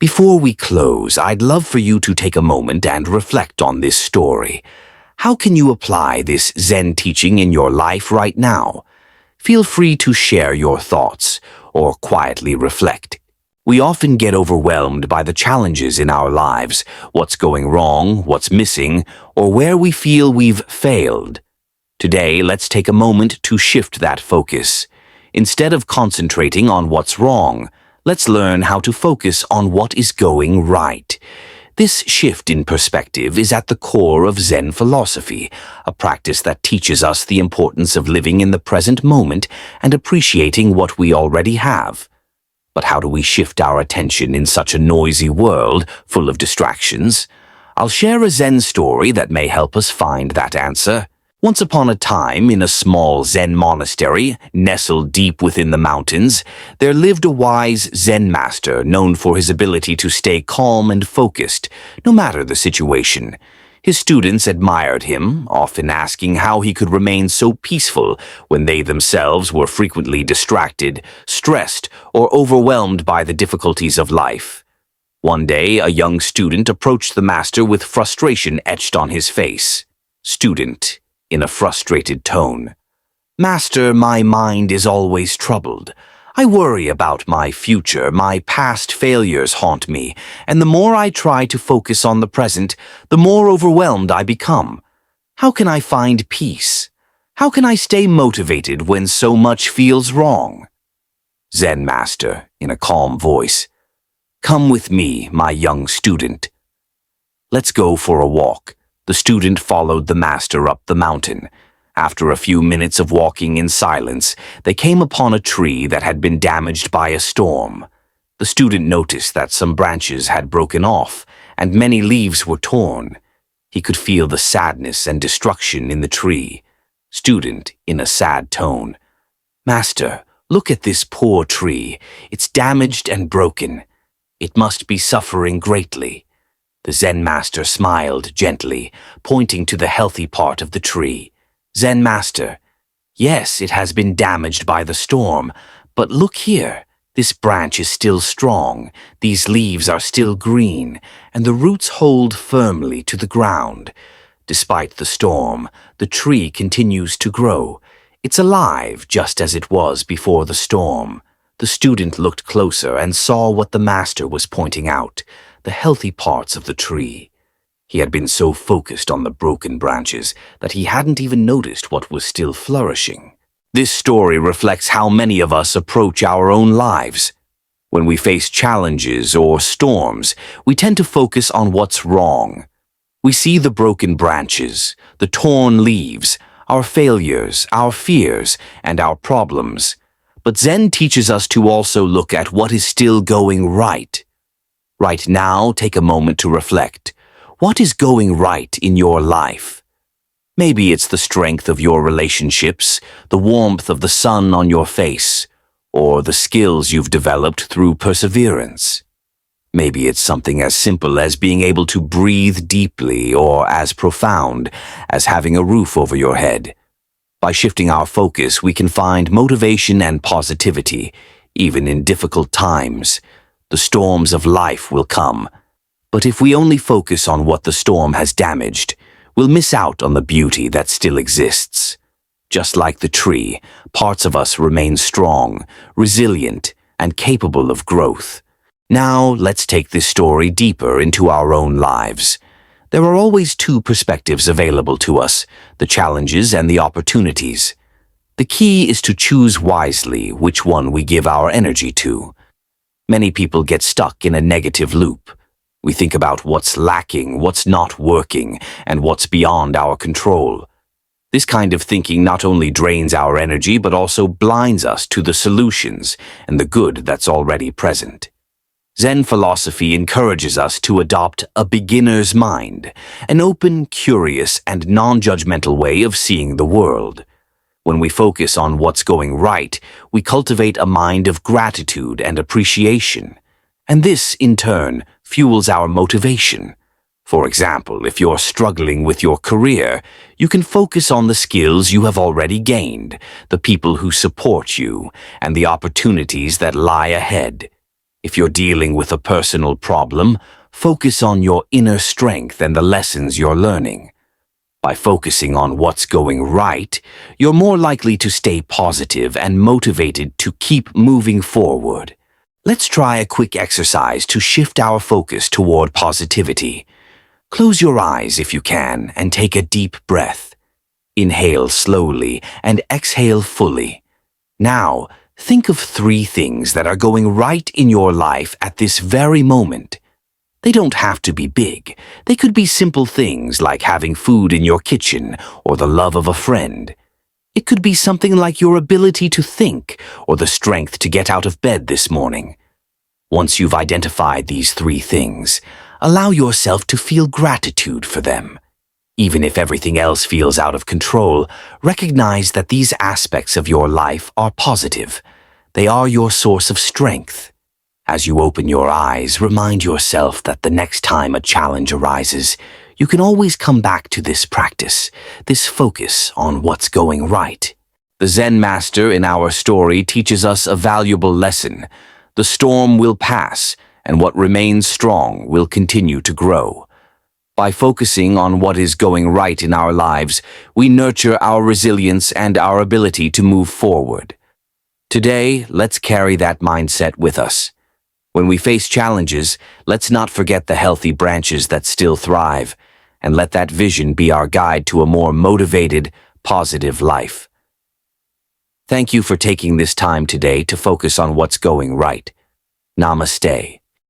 Before we close, I'd love for you to take a moment and reflect on this story. How can you apply this Zen teaching in your life right now? Feel free to share your thoughts or quietly reflect. We often get overwhelmed by the challenges in our lives, what's going wrong, what's missing, or where we feel we've failed. Today, let's take a moment to shift that focus. Instead of concentrating on what's wrong, let's learn how to focus on what is going right. This shift in perspective is at the core of Zen philosophy, a practice that teaches us the importance of living in the present moment and appreciating what we already have. But how do we shift our attention in such a noisy world full of distractions? I'll share a Zen story that may help us find that answer. Once upon a time, in a small Zen monastery, nestled deep within the mountains, there lived a wise Zen master known for his ability to stay calm and focused, no matter the situation. His students admired him, often asking how he could remain so peaceful when they themselves were frequently distracted, stressed, or overwhelmed by the difficulties of life. One day, a young student approached the master with frustration etched on his face. Student, in a frustrated tone. "Master, my mind is always troubled. I worry about my future, my past failures haunt me, and the more I try to focus on the present, the more overwhelmed I become. How can I find peace? How can I stay motivated when so much feels wrong?" Zen master, in a calm voice. "Come with me, my young student. Let's go for a walk." The student followed the master up the mountain. After a few minutes of walking in silence, they came upon a tree that had been damaged by a storm. The student noticed that some branches had broken off, and many leaves were torn. He could feel the sadness and destruction in the tree. Student, in a sad tone. "Master, look at this poor tree. It's damaged and broken. It must be suffering greatly." The Zen master smiled gently, pointing to the healthy part of the tree. "Zen master, yes, it has been damaged by the storm, but look here. This branch is still strong, these leaves are still green, and the roots hold firmly to the ground. Despite the storm, the tree continues to grow. It's alive, just as it was before the storm." The student looked closer and saw what the master was pointing out, the healthy parts of the tree. He had been so focused on the broken branches that he hadn't even noticed what was still flourishing. This story reflects how many of us approach our own lives. When we face challenges or storms, we tend to focus on what's wrong. We see the broken branches, the torn leaves, our failures, our fears, and our problems. But Zen teaches us to also look at what is still going right. Right now, take a moment to reflect. What is going right in your life? Maybe it's the strength of your relationships, the warmth of the sun on your face, or the skills you've developed through perseverance. Maybe it's something as simple as being able to breathe deeply, or as profound as having a roof over your head. By shifting our focus, we can find motivation and positivity, even in difficult times. The storms of life will come, but if we only focus on what the storm has damaged, we'll miss out on the beauty that still exists. Just like the tree, parts of us remain strong, resilient, and capable of growth. Now, let's take this story deeper into our own lives. There are always two perspectives available to us, the challenges and the opportunities. The key is to choose wisely which one we give our energy to. Many people get stuck in a negative loop. We think about what's lacking, what's not working, and what's beyond our control. This kind of thinking not only drains our energy but also blinds us to the solutions and the good that's already present. Zen philosophy encourages us to adopt a beginner's mind, an open, curious, and non-judgmental way of seeing the world. When we focus on what's going right, we cultivate a mind of gratitude and appreciation. And this, in turn, fuels our motivation. For example, if you're struggling with your career, you can focus on the skills you have already gained, the people who support you, and the opportunities that lie ahead. If you're dealing with a personal problem, focus on your inner strength and the lessons you're learning. By focusing on what's going right, you're more likely to stay positive and motivated to keep moving forward. Let's try a quick exercise to shift our focus toward positivity. Close your eyes if you can and take a deep breath. Inhale slowly and exhale fully. Now, think of 3 things that are going right in your life at this very moment. They don't have to be big. They could be simple things like having food in your kitchen or the love of a friend. It could be something like your ability to think or the strength to get out of bed this morning. Once you've identified these 3 things, allow yourself to feel gratitude for them. Even if everything else feels out of control, recognize that these aspects of your life are positive. They are your source of strength. As you open your eyes, remind yourself that the next time a challenge arises, you can always come back to this practice, this focus on what's going right. The Zen master in our story teaches us a valuable lesson. The storm will pass, and what remains strong will continue to grow. By focusing on what is going right in our lives, we nurture our resilience and our ability to move forward. Today, let's carry that mindset with us. When we face challenges, let's not forget the healthy branches that still thrive, and let that vision be our guide to a more motivated, positive life. Thank you for taking this time today to focus on what's going right. Namaste.